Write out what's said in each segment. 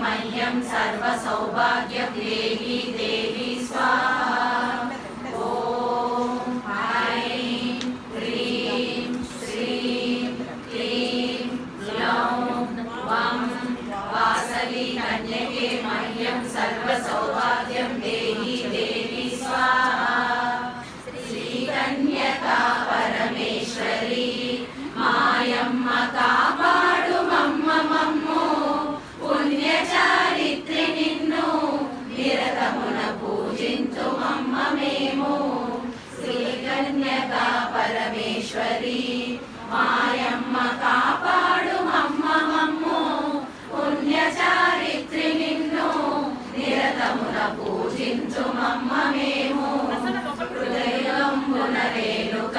मह्यं सर्व सौभाग्यं देहि देवी स्वाहा। ॐ ऐं ह्रीं श्रीं क्लीं ग्लौं वं वासवी कन्यके मह्यं सर्व सौभाग्यं देहि देवी स्वाहा। श्रीकन्यका परमेश्वरी मायम्म कापाडु मम्म मम्मो पुण्यचारित्रि निन्नु निरतमुन पूजिंतु मम्म मेमो। श्रीकन्यका परमेश्वरी मायम्म कापाडु मम्म मम्मो पुण्यचारित्रि निन्नु निरतमुन पूजिंतु मम्म मेमो। హృదయంబున రేణుక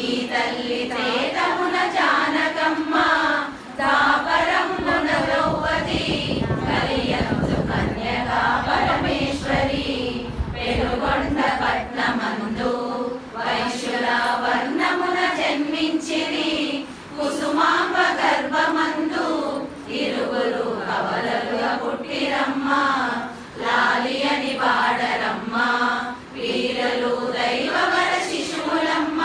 ఈ తల్లి త్రేతమున జానకమ్మ దాపరంబున ద్రౌపది కలియందు కన్యకా పరమేశ్వరి పెనుగొండ పట్నమందు వైశ్యుల వర్ణమున జన్మించిరి కుసుమాంబ గర్భమందు ఇరుగురు కవలలుగా పుట్టిరమ్మ లాలి అని వాడరమ్మ వీరలు దైవవర శిశువులమ్మ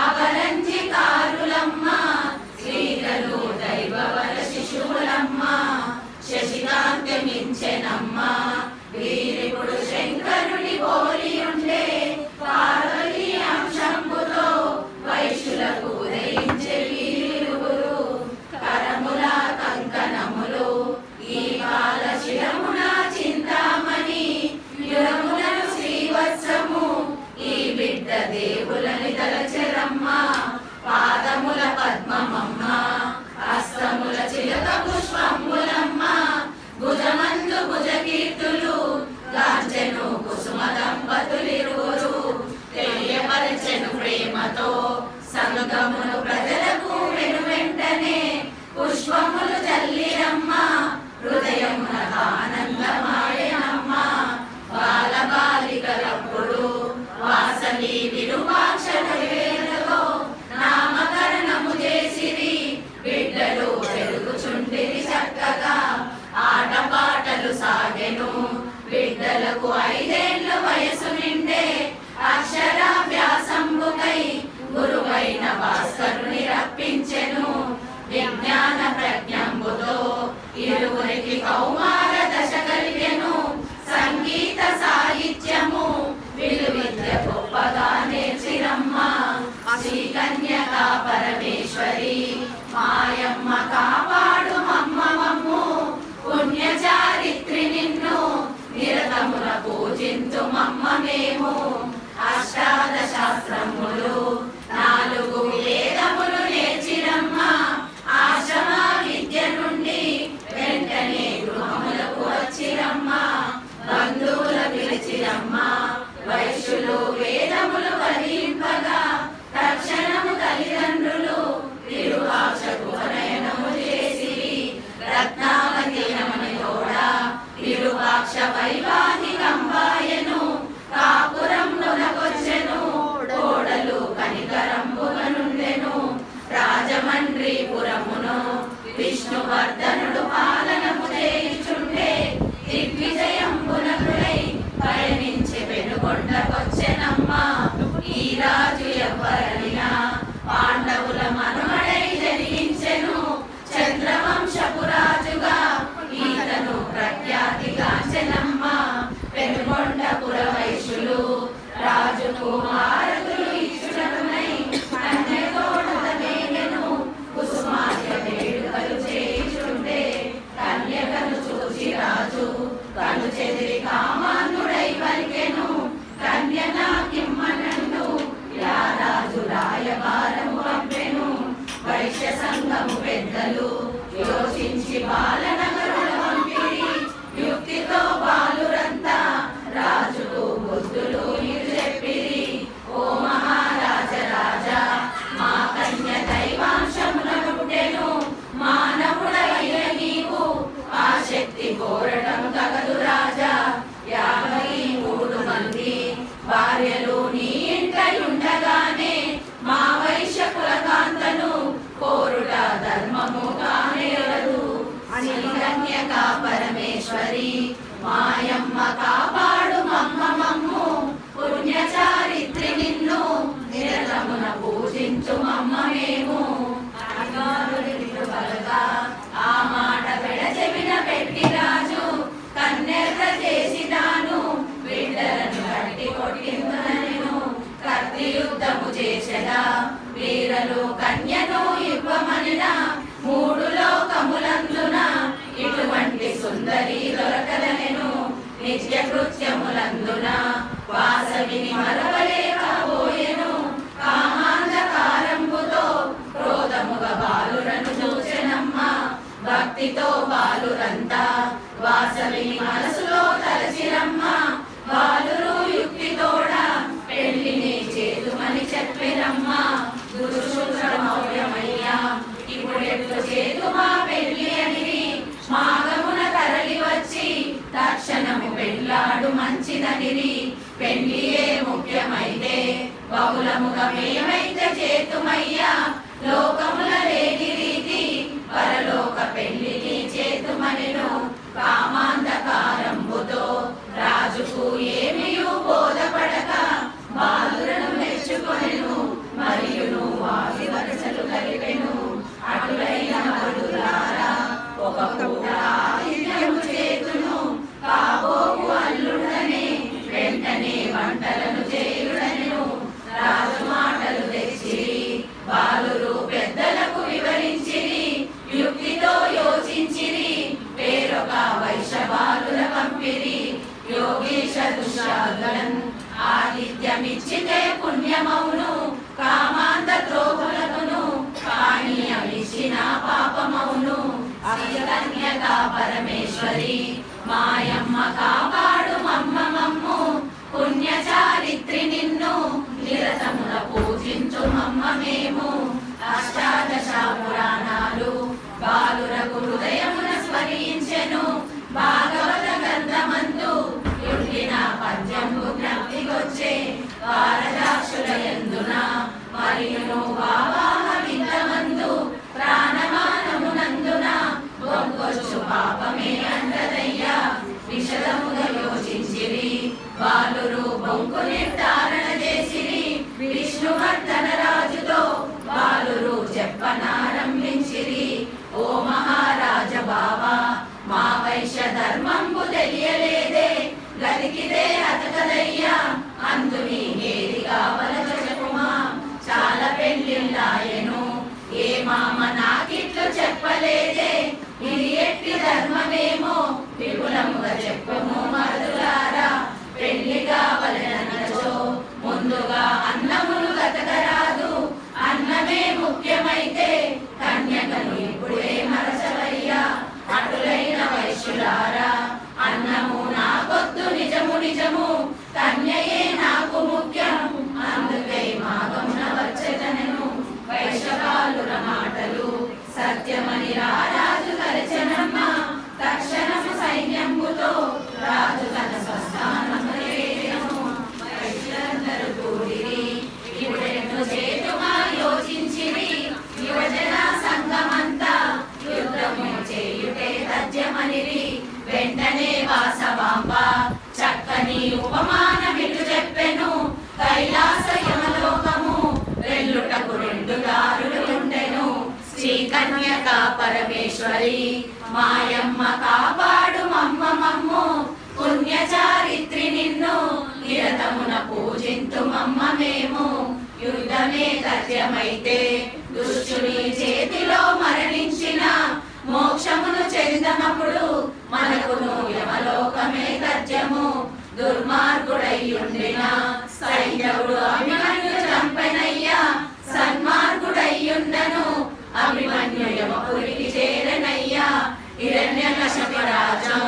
అపరంజికారులమ్మ శ్రీరలు దైవవర శిశువులమ్మ శశికాంతి మించెనమ్మ వీరిపుడు శంకరుని పోలి ఉండే పార్వతీ అంశంబుతో వైశ్యులకు ఉదయించే వీరిరుగురు కరముల కంకణములు ఈ కాల శిరమున చింతామణి యురములను శ్రీవత్సము ఈ బిడ్డ దేవులని తలచెరమ్మ పాదముల పద్మమమ్మ హస్తముల చిలక పుష్పములమ్మ భుజమందు భుజకీర్తులు గాంచెను కుసుమ దంపతులిరువురు తెలియపరచెను ప్రేమతో సంగమును ప్రజలకు వెనువెంటనే పుష్పములు చల్లిరమ్మ హృదయమున ఆనందమాయనమ్మ బాలబాలికలప్పుడు వాసవి విరూపాక్షరవేదతో నామకరణము చేసిరి బిడ్డలు పెరుగుచుండిరి చక్కగా ఆటపాటలు సాగెను బిడ్డలకు 5 ఏళ్ల వయసు నిండే అక్షరాభ్యాసంబుకై గురువైన భాస్కరుని రప్పించెను విజ్ఞాన ప్రజ్ఞంబుతో ఇరువురికి కౌమార దశ కలిగెను సంగీత సాహిత్యము విలువిద్య గొప్పగా నేర్చిరమ్మ శ్రీకన్యకా పరమేశ్వరి మాయమ్మ కాపాడు మమ్మ మమ్ము పుణ్యచారిత్రి నిన్ను నిరతమున పూజింతు మమ్మ మేము అష్టాదశాస్త్రములు 4 వేదములు నేర్చిరమ్మ ఆశ్రమ విద్య నుండి వెంటనే గృహములకు వచ్చిరమ్మ బంధువుల పిలిచిరమ్మ వైశ్యులు వేదములు వరింపగా తక్షణము తల్లిదండ్రులు విరూపాక్షకు ఉపనయనము చేసిరి రత్నావతి నమని తోడ విరూపాక్ష వైవాహికంబాయను కాపురంలోనకొచ్చెను కోడలు కనికరంబుగా నుండెను రాజమండ్రిపురమును విష్ణువర్ధనుడు పాలనము చేయుచుండే దిగ్విజయంబునకుడై పయనించి పెనుగొండకొచ్చెనమ్మ ఈ రాజు ఎవ్వరైనా పాండవుల మనుమడై జనించెను చంద్రవంశపు రాజుగా ఈతను ప్రఖ్యాతిగాంచెనమ్మ పెనుగొండపుర వైశ్యులు రాజు కుమారతులు ఇచ్చుటకునై కన్యతోడతమేగెను కుసుమార్య వేడుకలు చేయుచుండే కన్యకను చూచి రాజు కను చెదిరి కామాంధుడై పలికెను కన్య నాకిమ్మనండు ఇలా రాజు రాయబారము పంపెను వైశ్య సంఘము పెద్దలు యోచించి బాలనగరుల పంపిరి యుక్తితో బాలురంతా రాజుకు బుద్ధులు ఇరు చెప్పిరి ఓ మహారాజ రాజా మా కన్య దైవాంశమున పుట్టెను మానవుడైన నీవు ఆ శక్తి కోరటం తగదు రాజా కన్యక పరమేశ్వరి మాయమ్మ కాపాడు మమ్మ మమ్ము పుణ్యచారిత్రి నిన్ను నిరతమున పూజించు మమ్మ మేము ఆ మాట పెడచెవిన పెట్టి రాజు కన్నెర్ర చేసినాను బిడ్డలను కట్టి కొట్టిందునను కత్తి యుద్ధము చేసెదా వీరలు కన్యను ఇవ్వమనిన మూడు లోకములందున ఇటువంటి సుందరి దొరకదనెను నిత్య కృత్యములందున వాసవిని మరవలేకపోయెను కామాంధకారంబుతో క్రోధముగా బాలురను చూచెనమ్మ భక్తితో బాలురంతా వాసవిని మనసులో తలచిరమ్మ బాలురు యుక్తితోడ పెళ్లిని చేతుమని చెప్పిరమ్మ గురుశుభ్రమౌర్యమయ్యా ఇప్పుడెట్లు చేతు మా పెళ్లి అని మాగమున తరలి వచ్చి తక్షణము పెళ్ళాడు మంచిదనిరి పెళ్లియే ముఖ్యమైతే బహుళముగా మేమైతే చేతుమయ్యా లోకముల లేని రీతి పరలోక పెళ్లిని చేతుమనిను కామాంధకారంబుతో రాజుకు ఏమియు బోధపడక బాలురను మెచ్చుకొనెను మరియును వారి వరసలు కలిపెను అటులైన వధులారా ఒక పూట ఆతిథ్యము చేతును కాబోవు అల్లుడనే వెంటనే వంటలను చేయుడనెను రాజు మాటలు తెచ్చిరి బాలురు పెద్దలకు వివరించిరి యుక్తితో యోచించిరి వేరొక వైశ్యబాలుల పంపిరి యోగీశ దుశ్శాసనం ఆతిథ్యమిచ్చితే పుణ్యమౌను కామాంధ ద్రోహులకును పానీయమిచ్చిన పాపమౌను కన్యక పరమేశ్వరి మాయమ్మ కాపాడు మమ్మ మమ్ము పుణ్యచారిత్రి నిన్ను నిరతమున పూజించు మమ్మ మేము అష్టాదశ పురాణాలు బాలురకు హృదయమున స్మరించెను భాగవత గ్రంథమందు యుండిన పద్యము జ్ఞప్తికొచ్చే వారదాక్షుల యందున మరియును వావాహ విందమందు ప్రాణమానమునందున బొంకొచ్చు పాపమే అంటదయ్యా విశదముగా యోచించిరి బాలురు బొంకు నిర్ధారణ చేసిరి విష్ణువర్ధన రాజుతో బాలురు చెప్పనారంభించిరి ఓ మహారాజ బావా మా వైశ్య ధర్మంబు తెలియలేదే గతికిదే అతకదయ్యా అందుని ఏది కావలచ చెప్పుమా చాలా పెళ్ళిళ్ళాయెను ఏ మామ నాకిట్లు చెప్పలేదే ఇది ఎట్టి ధర్మమేమో విపులముగా చెప్పుము మరుదులారా పెళ్లి కావలనచో ముందుగా అన్నమును గతకరాదు అన్నమే ముఖ్యమైతే కన్యకను ఇప్పుడే మరచవయ్యా అటులైన వైశ్యులారా అన్నము నాకొద్దు నిజము నిజము కన్యయే నాకు ముఖ్యం అందుకై మాగమున వచ్చెదనెను వైశ్యపాలుర మాటలు సత్యమని రాజు తలచెనమ్మ తక్షణము సైన్యంబుతో రాజు తన స్వస్థానము చేరెను వైశ్యులందరూ కూడిరి ఇప్పుడెట్లు చేతుమా యోచించిరి యువజన సంఘమంతా యుద్ధము చేయుటే తథ్యమనిరి వెంటనే వాసవాంబ చక్కని ఉపమానమిటు చెప్పెను కైలాస యమలోకము వెల్లుటకు రెండు దారులు ఉండెను శ్రీ కన్యక పరమేశ్వరి మాయమ్మ కాపాడు మమ్మ మమ్ము పుణ్యచారిత్రి నిన్ను నిరతమున పూజింతు మమ్మ మేము యుద్ధమే తథ్యమైతే దుష్టుని చేతిలో మరణించిన మోక్షమును చెందనప్పుడు మనకును యమలోకమే తథ్యము దుర్మార్గుడయ్యుండిన సైంధవుడు అభిమన్యు చంపెనయ్యా సన్మార్గుడయ్యుండను అభిమన్యు యమపురికి చేరనయ్యా హిరణ్యకశిప రాజు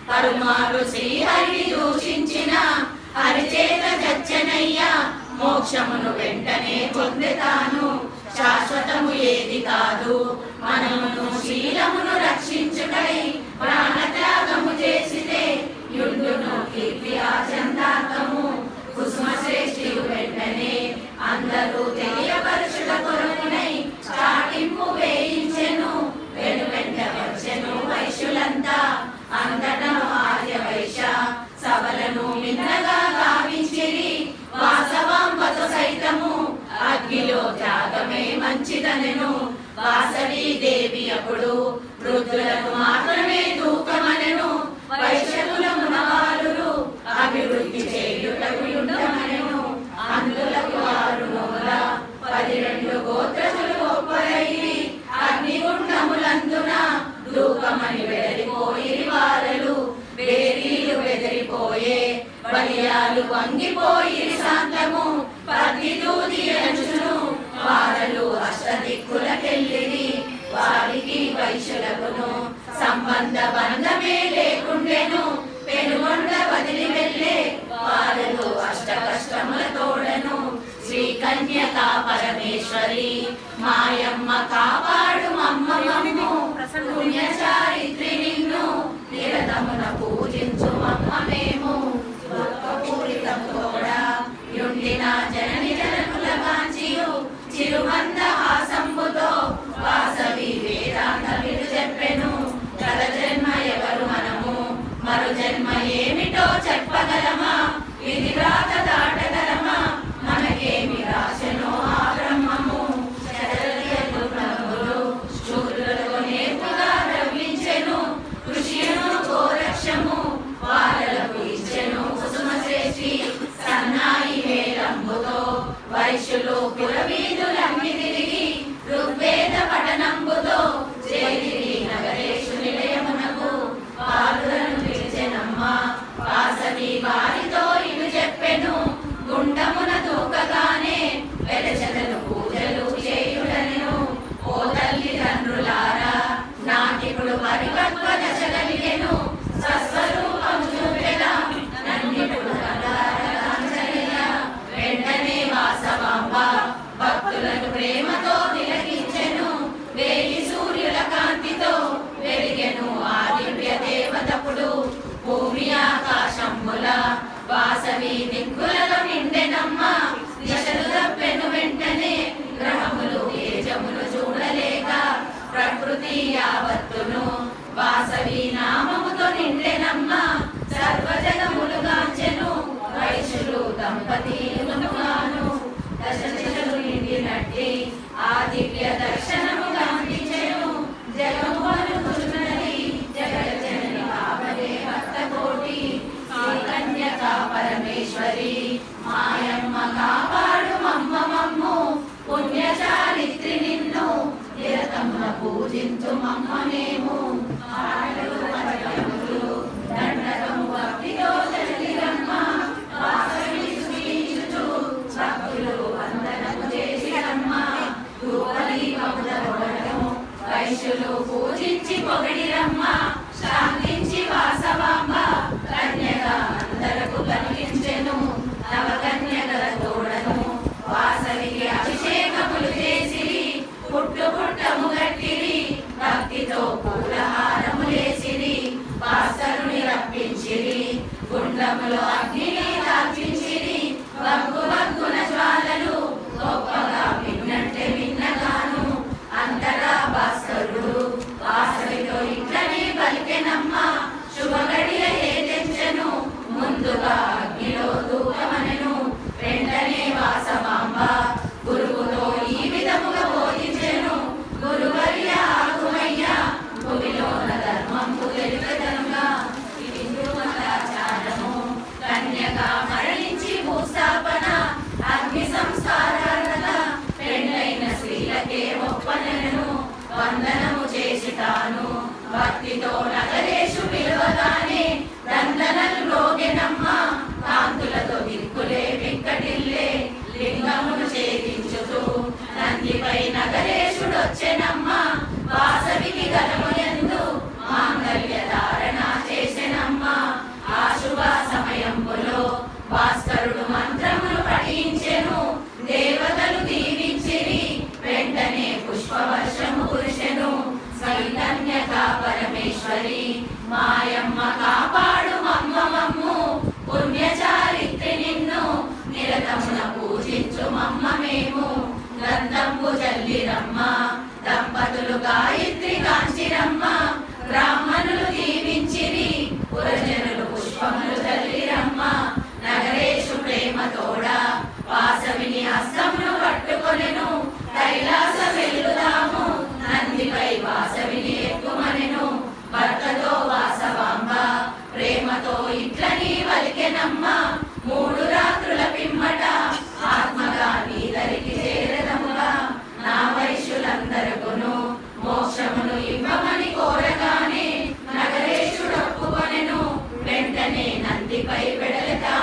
పరుమారు శ్రీహరిని దూషించిన హరిచేత చచ్చనయ్యా మోక్షమును వెంటనే పొందుతాను శాశ్వతము ఏది కాదు మనమును శీలమును రక్షించుటై ప్రాణత్యాగము చేసితే యుండును కీర్తి ఆచందాకము కుసుమ శ్రేష్ఠి వెంటనే అందరూ తెలియపరచుట కొరకునై చాటింపు వేయించెను వెను వెంట వచ్చెను వైశ్యులంతా బలియాలు వంగిపోయి శాంతము పత్తి దూది అంచును వారలు అష్టదిక్కులకెళ్ళిరి వారికి వైశ్యులకును సంబంధ బంధమే లేకుండెను పెనుగొండ వదిలి వెళ్ళే వారలు అష్ట కష్టముల తోడను శ్రీ కన్యకా పరమేశ్వరి మాయమ్మ కాపాడు మమ్మము పుణ్యచారిత్రి నిన్ను నిరతమున పూజించు మమ్మ మేము పూరితముతోడ యుండిన జనని జనకుల గాంచియు చిరుమంద హాసంబుతో వాసవి వేదాంత విడు చెప్పెను గల జన్మ ఎవరు మనము మరు జన్మ ఏమిటో చెప్పగలమా ఇది రాత దాటగలమా మనకేమి రాశనో ఆ బ్రహ్మము చరలు ప్రభులు శూరులకు నేర్పుగా రవ్వించెను కృషిను గోరక్షము వారలకు ఇచ్చెను కుసుమ శ్రేష్ఠి సన్నాయి వేలంబుతో వైశ్యులు పురవీధులమ్మి తిరిగి ఋగ్వేద పఠనంబుతో చేరిరి నగరేషు నిలయమునకు పాలులను పిలిచెనమ్మ వాసవి వారితో ఇవి చెప్పెను గుండమున దూకగానే వెలచెదను పూజలు చేయుడనెను ఓ తల్లి తండ్రులారా నాటికుడు పరిపక్వ దశ కలిగెను స్వస్వరూపము చూపెదా నన్నిపుడు కదారగాంచనయ్య వెంటనే వాసవాంబ భక్తులను ప్రేమతో తిలకించెను వేయి సూర్యుల కాంతితో వెలిగెను ఆ దివ్య దేవతపుడు భూమి ఆకాశంబుల వాసవి దిక్కులలో నిండెనమ్మ దిశలు తప్పెను వెంటనే గ్రహములు తేజములు చూడలేక ప్రకృతి యావత్తును వాసవి నామముతో నిండెనమ్మ సర్వజగములుగాంచెను వైశ్యులు దంపతిలుగాను దశ దిశలు నిండినట్టి ఆ దివ్య దర్శనము గాంధించెను జగము అనుకున్నది జగజ్జనని కావలే భక్త కోటి శ్రీ కన్యకా పరమేశ్వరి మాయమ్మ కాపాడు మమ్మ మమ్ము పుణ్యచారిత్రి నిన్ను నిరతమున పూజించు మమ్మ మేము ఆటలు పద్యములు దండకము భక్తితో చలిరమ్మ వాసవి స్తుతించుచు భక్తులు వందనము చేసిరమ్మ ధూపదీపములను వైశ్యులు పూజించి పొగిడిరమ్మ శాంతించి వాసవాంబ కన్యగా అందరకు కలిగించెను నవకన్యకల తోడను వాసవికి అభిషేకములు చేసిరి పుట్టు పుట్టము గట్టిరి భక్తితో పూలహారములేసిరి భాస్కరుని రప్పించిరి గుండములో అగ్నిని దాల్చించిరి వగ్గు వగ్గున జ్వాలలు గొప్పగా విన్నట్టే విన్నగాను అంతటా భాస్కరుడు వాసవితో ఇట్లనే పలికెనమ్మ శుభగడియ ఏ తెచ్చను ముందుగా అగ్నిలో దూకమనెను వెంటనే వాసవాంబ గురువుతో ఈ విధముగా బోధించెను గురువర్య ఆగుమయ్యా భూమిలోన ధర్మము తెలిపెదనుగా హిందూ మతాచారము కన్యగా మరణించి భూస్థాపన అగ్ని సంస్కారాల పెళ్ళైన స్త్రీలకే ఒప్పనెను వందనము చేసి తాను భక్తితో నగరేషు పిలువగానే దండనలు రోగెనమ్మ కాంతులతో దిక్కులే విక్కటిల్లే లింగమును ఛేదించుతూ నందిపై నగరేషుడొచ్చెనమ్మ వాసవికి గలముయందు మాంగళ్య ధారణ చేసెనమ్మ ఆ శుభ సమయంలో భాస్కరుడు మంత్రములు పఠించెను దేవతలు దీవించిరి వెంటనే పుష్పవర్షము కురిసెను శ్రీ కన్యకా పరమేశ్వరి మాయమ్మ కాపాడు మమ్మ మమ్ము పుణ్యచారిత్రి నిన్ను నిరతమున పూజించు మమ్మ మేము గంధంబు జల్లిరమ్మ దంపతులు గాయత్రి కాంచిరమ్మ బ్రాహ్మణులు దీవించిరి పురజనులు పుష్పములు జల్లిరమ్మ నగరేషు ప్రేమతోడ వాసవిని హస్తమును పట్టుకొనెను కైలాస వెల్లుదాము నందిపై వాసవిని ఎక్కుమనెను భర్తతో వాసవాంబ ప్రేమతో ఇట్లని వలికెనమ్మ మూడు రాత్రుల పిమ్మట ఆత్మగా నీదరికి చేరదముగా నా వైశ్యులందరకును మోక్షమును ఇవ్వమని కోరగానే నగరేషుడొప్పుకొనెను వెంటనే నందిపై వెడలెతా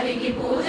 కొలికి పూజ